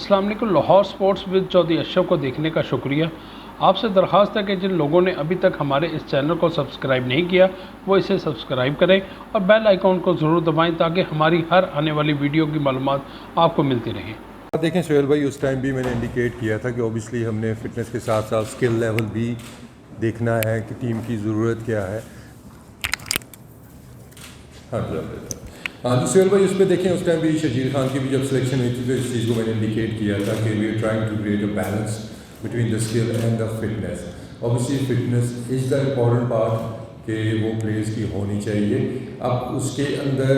अस्सलाम वालेकुम। Lahore sports with Chaudhary Ashraf को देखने का शुक्रिया। आपसे दरख्वास्त है कि जिन लोगों ने अभी तक हमारे इस चैनल को सब्सक्राइब नहीं किया वो इसे सब्सक्राइब करें और बेल आइकॉन को ज़रूर दबाएं ताकि हमारी हर आने वाली वीडियो की मालूमात आपको मिलती रहे। देखें सोहेल भाई, उस टाइम भी मैंने इंडिकेट किया था कि ओबियसली हमने फ़िटनेस के साथ साथ स्किल लेवल भी देखना है कि टीम की ज़रूरत क्या है। हाँ जी सोहेल भाई, उस पर देखें उस टाइम भी शजीर खान की भी जब सिलेक्शन हुई थी तो इस चीज़ को मैंने इंडिकेट किया था कि we are trying to create a balance between the skill and the fitness. Obviously fitness is the important part कि वो प्लेयर्स की होनी चाहिए। अब उसके अंदर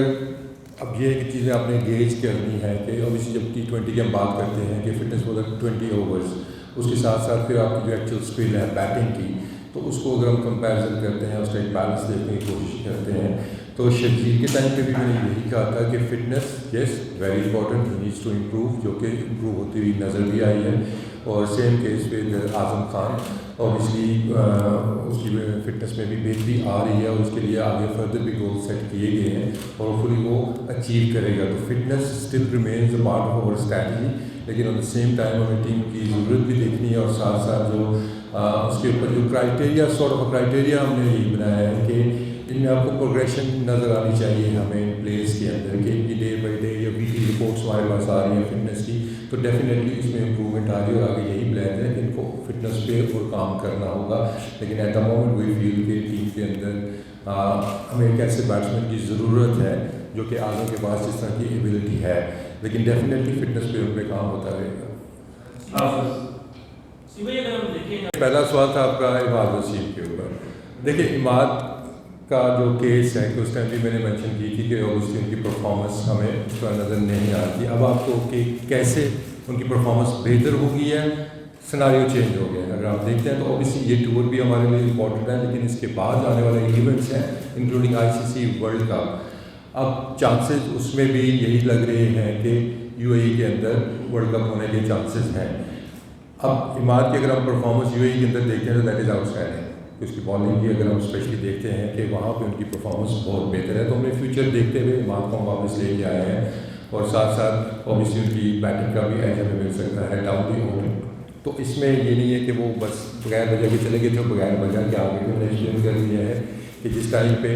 अब ये कि चीज़ें आपने गेज करनी है कि ऑब्वियसली जब T20 की हम बात करते हैं कि फिटनेस फॉर द 20 ओवर्स, उसके साथ साथ फिर आपकी जो एक्चुअल स्किल है बैटिंग की, तो उसको अगर हम कंपैरिजन करते हैं उसका एक बैलेंस देखने की कोशिश करते हैं। तो शजीर के टाइम पे भी मैंने यही कहा था कि fitness yes very important, he needs to improve, जो कि इम्प्रूव होती हुई नज़र भी आई है। और same case with Azam Khan, obviously उसकी फ़िटनेस में भी बेहतरी आ रही है और उसके लिए आगे फर्दर भी गोल सेट किए गए हैं और होपफुली वो अचीव करेगा। तो fitness still remains a part of our strategy, लेकिन ऑन द सेम टाइम हमें टीम की ज़रूरत भी देखनी है और साथ साथ जो उसके ऊपर जो क्राइटेरिया सॉर्ट ऑफ क्राइटेरिया हमने यही बनाया है कि इनमें आपको प्रोग्रेशन नज़र आनी चाहिए हमें प्लेयर्स के अंदर कि इनकी डे बाई डे या वीकली रिपोर्ट्स हमारे पास आ रही हैं फिटनेस की, तो डेफिनेटली इसमें इम्प्रूवमेंट आ रही है और आगे यही प्लान है कि इनको फिटनेस पे और काम करना होगा। लेकिन at the moment we feel कि टीम के अंदर हमें एक ऐसे बैट्समैन की ज़रूरत है जो कि आगे के पास इस तरह की एबिलिटी है, लेकिन डेफिनेटली फिटनेस पे उन पर काम होता रहेगा। पहला सवाल था आपका इमाद वसीम के ऊपर। देखिए इमाद का जो केस है कि उस टाइम भी मैंने मेंशन की थी कि ऑब्वियसली उनकी परफॉर्मेंस हमें उस पर नज़र नहीं आती। अब आपको कि कैसे उनकी परफॉर्मेंस बेहतर हो गई है, सिनारियो चेंज हो गया है। अगर आप देखते हैं तो ऑब्वियसली ये टूर भी हमारे लिए इम्पॉर्टेंट है, लेकिन इसके बाद आने वाले इवेंट्स हैं इंक्लूडिंग ICC वर्ल्ड कप। अब चांसेस उसमें भी यही लग रहे हैं कि UAE के अंदर वर्ल्ड कप होने के चांसेस हैं। अब इमाद की अगर हम परफॉर्मेंस UAE के अंदर देखते हैं तो दैट इज़ आउटस्टैंडिंग। उसकी बॉलिंग की अगर हम स्पेशली देखते हैं कि वहाँ पे उनकी परफॉर्मेंस बहुत बेहतर है, तो हमने फ्यूचर देखते हुए इमाद को हम वापस लेके आए हैं और साथ साथ ऑब्वियसली उनकी बैटिंग का भी एज हमें मिल सकता है डाउन दी ऑर्डर। तो इसमें ये नहीं है कि वो बस बगैर वजह के चले गए थे, बगैर वजह के आगे भी हमने एक्सप्लेन कर दिया है कि जिस टाइम पे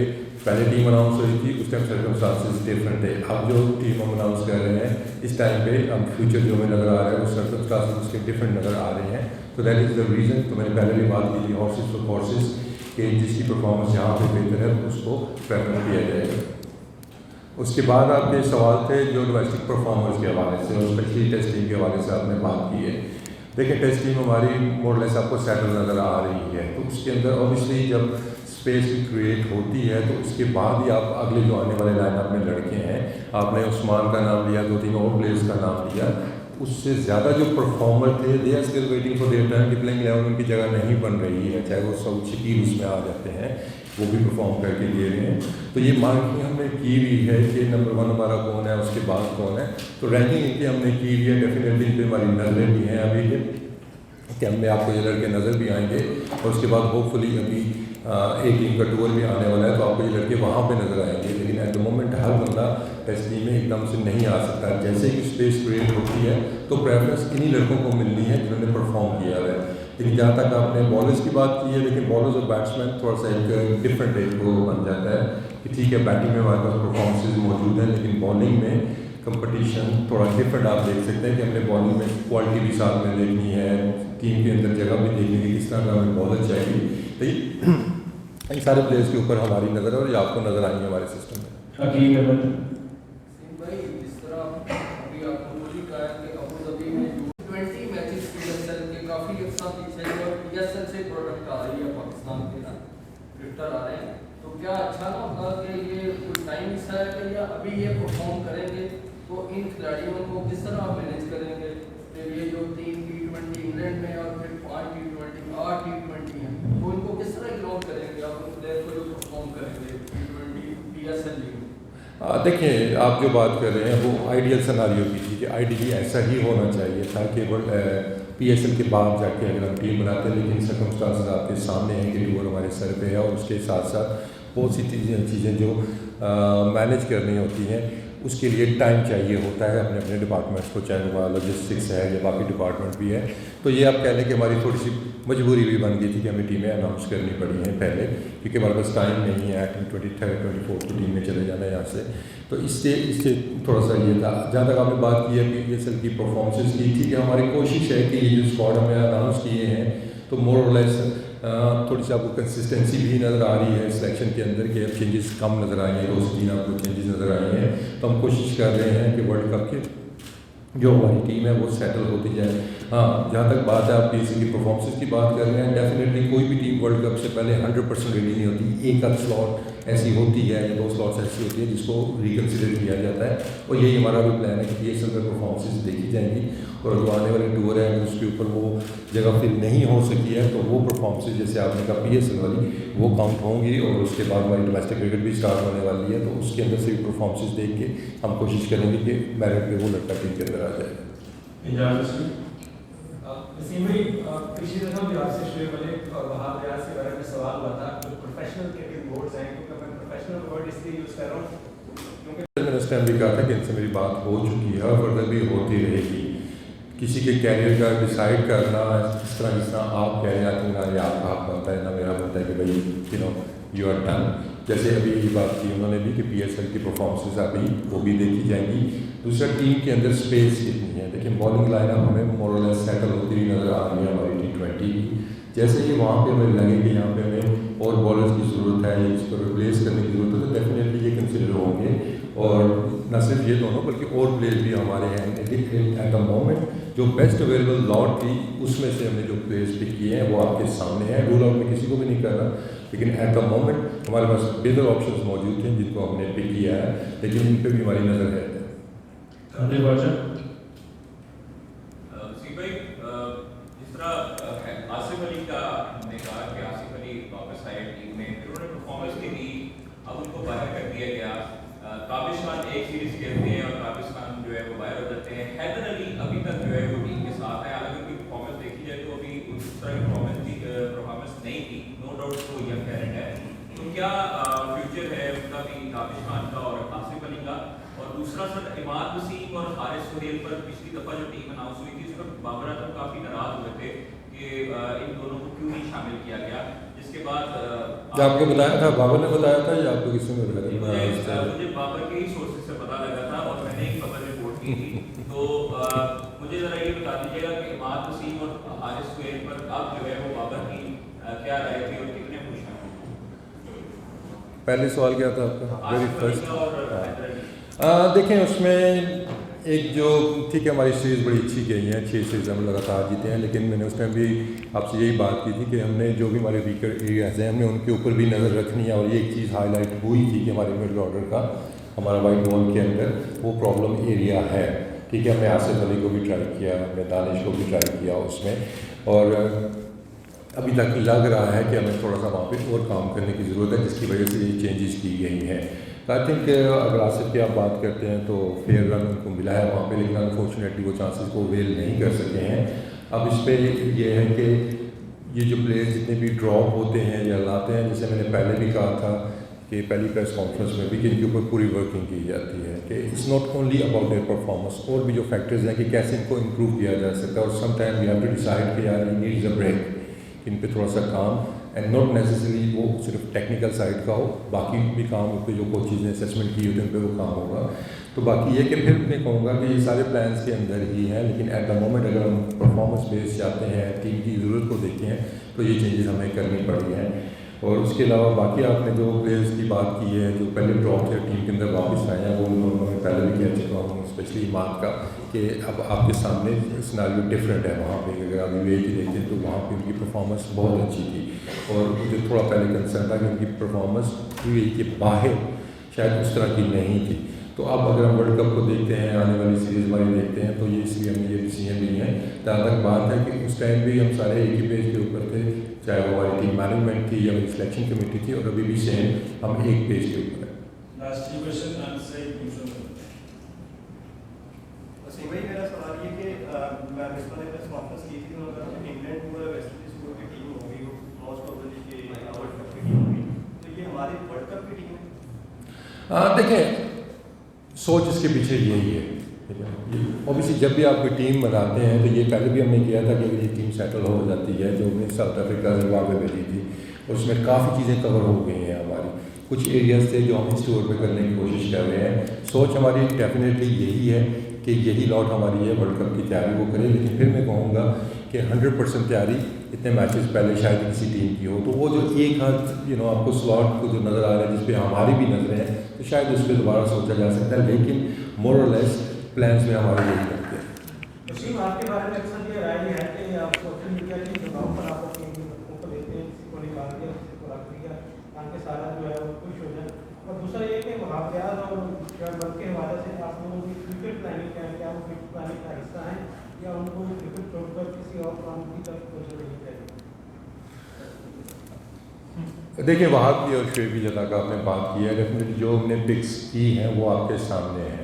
पहले टीम अनाउंस हुई थी उस टाइम सर्कमस्टांसेस डिफरेंट थे। अब जो टीम हम अनाउंस कर रहे हैं इस टाइम पे अब फ्यूचर जो हमें नज़र आ रहा है वो सर्कमस्टांसेस उसके डिफरेंट नज़र आ रहे हैं। तो दैट इज़ द रीज़न। तो मैंने पहले भी बात की थी हॉर्सेस फॉर हॉर्सेस कि जिसकी परफॉर्मेंस जहाँ पे बेहतर है उसको प्रेफर किया जाएगा। उसके बाद आपके सवाल थे जो डोमेस्टिक परफॉर्मेंस के हवाले से और स्पेशली टेस्ट टीम के हवाले से आपने बात की है। देखिए टेस्ट टीम हमारी मोरलेस आपको सेटल नज़र आ रही है, तो उसके अंदर ऑब्वियसली जब स्पेस की क्रिएट होती है तो उसके बाद ही आप अगले जो आने वाले लाइनअप में लड़के हैं, आपने उस्मान का नाम लिया, 2-3 और प्लेयर्स का नाम लिया, उससे ज़्यादा जो परफॉर्मर थे they are still waiting for their turn. Playing 11 उनकी जगह नहीं बन रही है, चाहे वो सऊद शकील उसमें आ जाते हैं, वो भी परफॉर्म करके दे रहे हैं। तो ये मार्किंग हमने की हुई है कि नंबर 1 हमारा कौन है, उसके बाद कौन है, तो रैंकिंग इनकी हमने की हुई है। डेफिनेटली इन पर हमारी नज़रें भी हैं अभी कि हमने आपको ये लड़के नज़र भी आएंगे और उसके बाद होपफुली अभी एक टीम का टूर भी आने वाला है तो आपको ये लड़के वहाँ पे नज़र आएंगे। लेकिन एट द मोमेंट हर बंदा टेस्ट टीम में एकदम से नहीं आ सकता। जैसे कि स्पेस क्रिएट होती है तो प्रेफरेंस इन्हीं लड़कों को मिलनी है जिन्होंने परफॉर्म किया है। लेकिन जहाँ तक आपने बॉलर्स की बात की है, लेकिन बॉलर्स और बैट्समैन थोड़ा सा एक डिफरेंट एक वो बन जाता है कि ठीक है बैटिंग में हमारे पास परफॉर्मेंसेज मौजूद हैं, लेकिन बॉलिंग में कंपटीशन थोड़ा डिफरेंट आप देख सकते हैं कि हमने बॉलिंग में क्वालिटी भी साथ में देखनी है, टीम के अंदर जगह भी देखनी है, किस तरह का हमें बॉलर चाहिए। तो इन सारे प्लेयर्स के ऊपर हमारी नज़र है और ये आपको नज़र आएंगे हमारे सिस्टम में। तो क्या अच्छा ना होगा कि ये कोई टाइम ऐसा है कि या अभी ये परफॉर्म करेंगे तो इन खिलाड़ियों को किस तरह आप मैनेज करेंगे कि ये जो 3 T20 इंग्लैंड में और फिर 5 T20 8 T20 हैं तो इनको किस तरह ग्राउंड करेंगे आप उन प्लेयर को जो परफॉर्म करेंगे T20 PSL लीग में। देखिए आप जो बात कर रहे हैं वो आइडियल सिनारियो की थी कि आइडियली ऐसा ही होना चाहिए था कि PSL के बाद जाके अगर हम टीम बनाते हैं, लेकिन सर्कमस्टांसेस आपके सामने हैं कि टूर हमारे सर पे है और उसके साथ साथ बहुत सी चीज़ें जो मैनेज करनी होती हैं उसके लिए टाइम चाहिए होता है अपने अपने डिपार्टमेंट्स को, चाहे वो लॉजिस्टिक्स है या बाकी डिपार्टमेंट भी है। तो ये आप कह लें कि हमारी थोड़ी सी मजबूरी भी बन गई थी कि हमें टीमें अनाउंस करनी पड़ी हैं पहले, क्योंकि हमारे पास टाइम नहीं है। 23rd 24th की टीम में चले जाना है यहाँ से, तो इससे थोड़ा सा ये था। जहाँ तक आपने बात की है PSL की परफॉर्मेंसेस की, ठीक है, हमारी कोशिश है कि ये जो स्क्वाड हमने अनाउंस किए हैं तो मोर और लेस थोड़ी सी आपको कंसिस्टेंसी भी नज़र आ रही है सिलेक्शन के अंदर, कि अब चेंजेस कम नज़र आए हैं, 2 से 3 आपको चेंजेस नज़र आए हैं। तो हम कोशिश कर रहे हैं कि वर्ल्ड कप के जो हमारी टीम है वो सेटल होती जाए। हाँ, जहाँ तक बात है आप PSL की परफॉर्मेंसेस की बात कर रहे हैं, डेफिनेटली कोई भी टीम वर्ल्ड कप से पहले 100% रेडी नहीं होती। एक आध स्लॉट ऐसी होती है या 2 स्लॉट्स ऐसी होती है जिसको रिकन्सिडर किया जाता है, और यही हमारा भी प्लान है कि PSL में परफॉर्मेंसेस देखी जाएंगी, और जो आने वाले टूर है अगर उसके ऊपर वो जगह फिल नहीं हो सकी है तो वो परफॉर्मेंसेस जैसे आपने कहा PSL वाली वो काउंट होंगी। और उसके बाद हमारी डोमेस्टिक क्रिकेट भी स्टार्ट होने वाली है, तो उसके अंदर से भी परफॉर्मेंसेस देख के हम कोशिश करेंगे कि मेरिट पे वो लड़का टीम के अंदर आ जाए। वसीम भाई, पिछली दफा भी आपसे शुएब मलिक और वहाब रियाज के बारे में सवाल हुआ था, जो प्रोफेशनल क्रिकेट बोर्ड्स हैं, क्योंकि मैं प्रोफेशनल वर्ड इसलिए यूज़ कर रहा हूँ क्योंकि मैंने उस टाइम भी कहा था कि इनसे मेरी बात हो चुकी है और फर्दर भी होती रहेगी। किसी के कैरियर का डिसाइड करना जिस तरह आप कह रहे हैं, ना ये आपका हक बनता है ना मेरा बनता है कि भाई यू आर डन। जैसे अभी ये बात की उन्होंने भी कि PSL की परफॉर्मेंसेस अभी वो भी देखी जाएंगी। दूसरा, टीम के अंदर स्पेस कितनी है। देखिए बॉलिंग लाइनअप हमें मोर और लेस सेटल होती हुई नज़र आ रही है हमारी T20 की। जैसे ही वहाँ पे हमें लगे कि यहाँ पे हमें और बॉलर्स की ज़रूरत है या इसको रिप्लेस करने की ज़रूरत है, तो डेफिनेटली ये कंसिडर होंगे। और न सिर्फ ये दोनों बल्कि और प्लेयर भी हमारे हैं, लेकिन एट द मोमेंट जो बेस्ट अवेलेबल लॉट थी उसमें से हमने जो प्लेयर्स पिक किए हैं वो आपके सामने हैं। रूल आउट में किसी को भी नहीं कर रहा, लेकिन एट द मोमेंट हमारे पास बेहतर ऑप्शंस मौजूद थे जिनको हमने पिक किया है, लेकिन इन पर भी हमारी नज़र है। जिस तरह आसिफ अली का हमने कहा कि आसिफ अली वापस आए टीम में, फिर उन्होंने परफॉर्मेंस की दी, अब उनको बाहर कर दिया गया। काबिश खान एक सीरीज खेलते हैं और काबिश खान जो है वो बाहर हो जाते हैं। हैदर अली अभी तक जो है वो टीम के साथ है, हालांकि उनकी परफॉर्मेंस देखी जाए तो अभी उस तरह की परफॉर्मेंस नहीं थी, नो डाउट वो यंग टैलेंट है। तो क्या फ्यूचर है उनका भी, काबिश खान का और आसिफ अली का? और दूसरा सर, इमाद वसीम और हारिस सुहेल पर पिछली दफ़ा जो टीम अनाउंस हुई थी उस पर बाबर आजम काफ़ी नाराज हुए थे कि इन दोनों को क्यों नहीं शामिल किया गया, जिसके बाद आपको बताया था, बाबर ने बताया था या आपको किसी ने बताया था? मुझे बाबर के ही सोर्सेज से पता लगा था और मैंने ही खबर रिपोर्ट की थी। तो मुझे ज़रा ये बता दीजिएगा कि इमाद वसीम और हारिस सुहेल पर अब जो है वो बाबर की क्या राय थी और कितने खुश हैं? पहले सवाल क्या था आपका? वेरी फर्स्ट और देखें उसमें एक जो ठीक है हमारी सीरीज़ बड़ी अच्छी गई है, 6 सीरीज़ हम लगातार जीते हैं, लेकिन मैंने उस टाइम भी आपसे यही बात की थी कि हमने जो भी हमारे वीकर एरियाज़ हैं हमने उनके ऊपर भी नज़र रखनी है। और ये एक चीज़ हाईलाइट हुई थी कि हमारे मिडल ऑर्डर का हमारा वाइट बॉल के अंदर वो प्रॉब्लम एरिया है। ठीक है, हमने आसिफ अली को भी ट्राई किया, हमने दानिश को भी ट्राई किया उसमें, और अभी तक लग रहा है कि हमें थोड़ा सा वहाँ पे और काम करने की ज़रूरत है, जिसकी वजह से ये चेंजेस की गई हैं। आई थिंक अगर आसिफ की आप बात करते हैं तो फेयर रन उनको मिला है वहाँ पे, लेकिन अनफॉर्चुनेटली वो चांसेस को वेल नहीं कर सके हैं। अब इस पर ये है कि ये जो प्लेयर्स जितने भी ड्रॉप होते हैं या लाते हैं, जैसे मैंने पहले भी कहा था कि पहली प्रेस कॉन्फ्रेंस में भी कि इनके ऊपर पूरी वर्किंग की जाती है कि it's not only about their performance, और भी जो फैक्टर्स हैं कि कैसे इनको इम्प्रूव किया जा सकता है। और some time we have to decide कि यार ही नीड्स अ ब्रेक, इन पे थोड़ा सा काम, एंड नॉट नेसेसरी वो सिर्फ टेक्निकल साइड का हो, बाकी भी काम उन पर जो कोचेज़ ने असेसमेंट की होती है उन पर वो काम होगा। तो बाकी ये कि फिर मैं कहूँगा कि ये सारे प्लान्स के अंदर ही हैं, लेकिन एट द मोमेंट अगर हम परफॉर्मेंस बेस जाते हैं, टीम की ज़रूरत को देखते हैं, तो ये चेंजेस हमें करनी पड़ी हैं। और उसके अलावा बाकी आपने जो प्लेयर्स की बात की है जो पहले ड्रॉप थे टीम के अंदर वापस आए हैं, वो उन्होंने मैं पहले भी कह चुका हूँ, स्पेशली इमाद का, कि अब आपके सामने सिनेरियो डिफरेंट है वहाँ पे। अगर आप यूएई की देखते हैं तो वहाँ पे उनकी परफॉर्मेंस बहुत अच्छी थी, और मुझे थोड़ा पहले कंसर्न था कि उनकी परफॉर्मेंस यूएई के बाहर शायद उस तरह की नहीं थी। तो अब अगर हम वर्ल्ड कप को देखते हैं, आने वाली सीरीज़ हमारी देखते हैं, तो ये इसलिए हमने ये डिसीजन ली है। जहाँ तक बात है कि उस टाइम भी हम सारे एक ही पेज के ऊपर थे, चाहे वो हमारी टीम मैनेजमेंट थी या मेरी सिलेक्शन कमेटी थी, और अभी भी सेम हम एक पेज के ऊपर हैं। वसीम भाई, मेरा सवाल ये कि मैं प्रिंसिपल ने प्रेस कॉन्फ्रेंस की थी, उन्होंने कहा कि इंग्लैंड पूरा वेस्ट इंडीज पूरी की टीम होगी, मोस्ट प्रोबेबली कि वर्ल्ड कप की टीम होगी, तो ये हमारी वर्ल्ड कप की टीम है। देखें सोच इसके पीछे यही है। ऑब्वियसली जब भी आप कोई टीम बनाते हैं तो ये पहले भी हमने किया था कि अगर ये टीम सेटल हो जाती है, जो हमने साउथ अफ्रीका से वहाँ पे भेजी थी, और उसमें काफ़ी चीज़ें कवर हो गई हैं हमारी। कुछ एरियाज़ थे जो हम इंस्टोर पे करने की कोशिश कर रहे हैं। सोच हमारी डेफिनेटली यही है कि यही लॉट हमारी है, वर्ल्ड कप की तैयारी वो करें। लेकिन फिर मैं कहूँगा कि 100% तैयारी इतने मैचेस पहले शायद किसी टीम की हो, तो वो जो एक हाथ आपको स्लॉट को जो नज़र आ रहा है जिस पे हमारी भी नज़रें हैं, तो शायद उस पर दोबारा सोचा जा सकता है। लेकिन मोर और लेस प्लान्स में हमारे यही करते हैं। वसीम, आपके बारे में अक्सर ये राय है कि आप सोशल मीडिया के दबाव पर आप अपनी लोगों को देखते हैं, किसी को निकाल दिया, किसी को रख दिया, ताकि सारा जो है वो खुश हो जाए। और दूसरा ये कि मुहावरात और वर्क के हवाले से आप लोगों की क्रिकेट प्लानिंग क्या है, क्या वो क्रिकेट प्लानिंग का हिस्सा है या उनको क्रिकेट छोड़कर किसी और काम की तरफ कोशिश नहीं करें? देखिए, वहाँ की और शुएब जला का आपने बात की है, डेफिनेटली जो हमने पिक्स की हैं वो आपके सामने हैं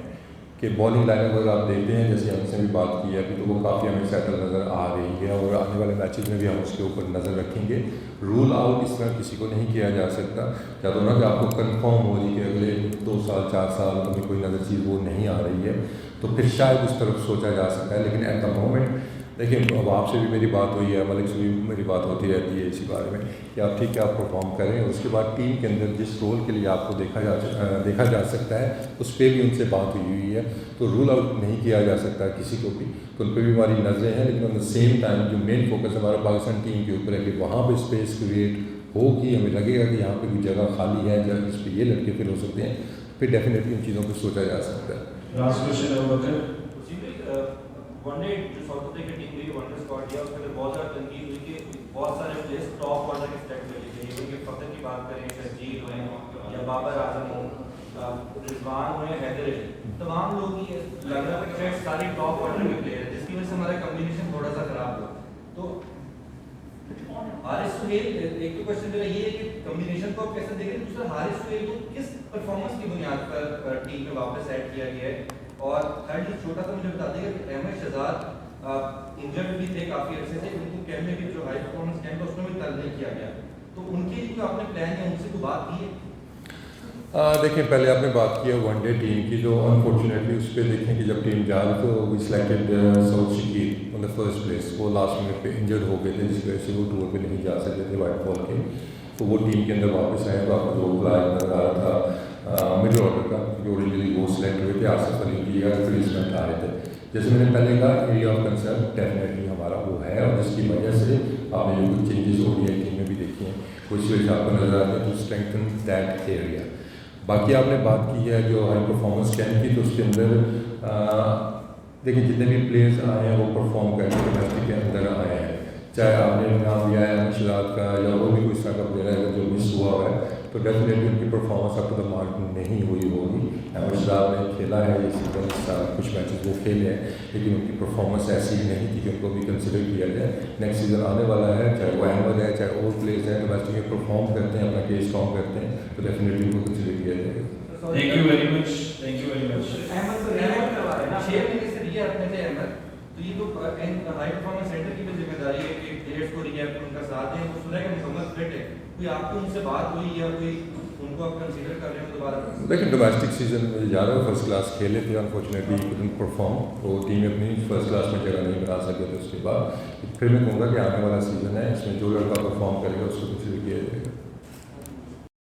कि बॉलिंग लाइनअप अगर आप देखते हैं, जैसे हमसे भी बात की है अभी, तो वो काफ़ी हमें सेटल नज़र आ रही है और आने वाले मैचेस में भी हम उसके ऊपर नज़र रखेंगे। रूल आउट इस तरह किसी को नहीं किया जा सकता, या तो ना कि आपको कंफर्म हो रही कि अगले 2 साल 4 साल में कोई नज़र चीज़ वो नहीं आ रही है, तो फिर शायद उस तरफ सोचा जा सकता है। लेकिन एट द मोमेंट देखिए, अब आपसे भी मेरी बात हुई है, मलिक से भी मेरी बात होती रहती है इसी बारे में कि आप ठीक है, आप परफॉर्म करें, और उसके बाद टीम के अंदर जिस रोल के लिए आपको देखा जा सकता है उस पर भी उनसे बात हुई है। तो रूल आउट नहीं किया जा सकता किसी को भी, तो उन पर भी हमारी नज़रें हैं। लेकिन ऑन द सेम टाइम जो मेन फोकस हमारा पाकिस्तान टीम के ऊपर है कि वहाँ पर स्पेस क्रिएट होगी, हमें लगेगा कि यहाँ पर कोई जगह खाली है जहाँ जिस पर ये लड़के फिल हो सकते हैं, फिर डेफिनेटली इन चीज़ों पर सोचा जा सकता है। लास्ट क्वेश्चन वनडे जो साउथ अफ्रीका टीम ने वनडे स्क्वाड दिया उसके अंदर बहुत ज़्यादा तनकीद हुई कि बहुत सारे प्लेयर्स टॉप ऑर्डर के सेलेक्ट कर लिए गए। उनके फखर की बात करें, शर्जील हो या बाबर आजम हो, रिजवान हो या हैदर अली, तमाम लोग ये लग रहा था कि सारे टॉप ऑर्डर के प्लेयर हैं, जिसकी वजह से हमारा कम्बिनेशन थोड़ा सा खराब हुआ। तो हारिस सुहेल, एक तो क्वेश्चन मेरा ये है कि कम्बिनेशन को आप कैसे देख रहे हैं, दूसरा हारिस सुहेल को किस परफॉर्मेंस की बुनियाद पर टीम में वापस ऐड किया गया है, और थर्ड छोटा सा मुझे बता देगा कि अहमद शहजाद इंजर्ड भी थे काफ़ी अर्से से, उनको कैम्प में भी जो हाई परफॉर्मेंस कैम्प है उसमें भी तलब नहीं किया गया, तो उनके लिए जो आपने प्लान है उनसे कोई बात की है? देखिए, पहले आपने बात की है वनडे टीम की, जो अनफॉर्चुनेटली उस पर देखें कि जब टीम जा रही तो we selected Saud Shakeel on the first place, वो लास्ट मिनट पे इंजर्ड हो गए थे जिस वजह से वो टूर पे नहीं जा सकते थे वाइट बॉल के। तो वो टीम के अंदर वापस आए, तो आपको जो प्लान नजर आ रहा था मिडिल ऑर्डर का, जो ओरिजिनली वो सिलेक्ट हुए थे, आसिफ अली की या रिप्लेसमेंट आ रहे थे। जैसे मैंने पहले कहा, एरिया ऑफ कंसर्न डेफिनेटली हमारा वो है, और जिसकी वजह से आपने जो कुछ चेंजेस ओडीआई टीम में भी देखी हैं, कुछ वजह आपको नजर आते हैं टू स्ट्रेंथन दैट एरिया। बाकी आपने बात की है जो हाई परफॉर्मेंस कैंप की, तो उसके अंदर देखिए जितने भी प्लेयर्स आए हैं वो परफॉर्म करके डोमेस्टिक के अंदर आए हैं, चाहे आपने नाम लिया है अहमद का या वो भी कोई इस तरह का प्लेयर है जो मिस हुआ है, तो डेफिनेटली उनकी performance up to the mark नहीं हुई होगी। अहमद ने खेला है ये सीजन, कुछ मैचेस वो खेले हैं, लेकिन उनकी परफॉर्मेंस ऐसी नहीं थी कि उनको भी कंसिडर किया जाए। नेक्स्ट सीजन आने वाला है, चाहे वो अहमद है चाहे और प्लेयर्स हैं, डोमेस्टिक में परफॉर्म करते हैं, अपना केस स्ट्रॉन्ग करते हैं, तो डेफिनेटली उनको कंसिडर किया जाएगा। Thank you very much, thank you very much. Ahmed को रिहाई करवा रहे हैं ना, 6 महीने से रिहा रखने थे अहमद, तो ये तो हाई परफॉर्मेंस सेंटर की भी जिम्मेदारी है कि प्लेयर्स को रिहा कर उनका साथ दें। वो सुना है कि मुकम्मल फिट है, कोई आपको उनसे बात हुई या कोई उनको आप कंसीडर कर रहे हो दोबारा? लेकिन डोमेस्टिक सीजन में जा रहा है, फर्स्ट क्लास खेले थे, अनफॉर्चुनेटली कुडंट परफॉर्म, तो टीम अपनी फर्स्ट क्लास में जगह नहीं बना सके थे। उसके बाद फिर मैं कहूँगा कि आने वाला सीजन है, इसमें जो लड़का परफॉर्म करेगा उसको कंसीडर किया जाएगा।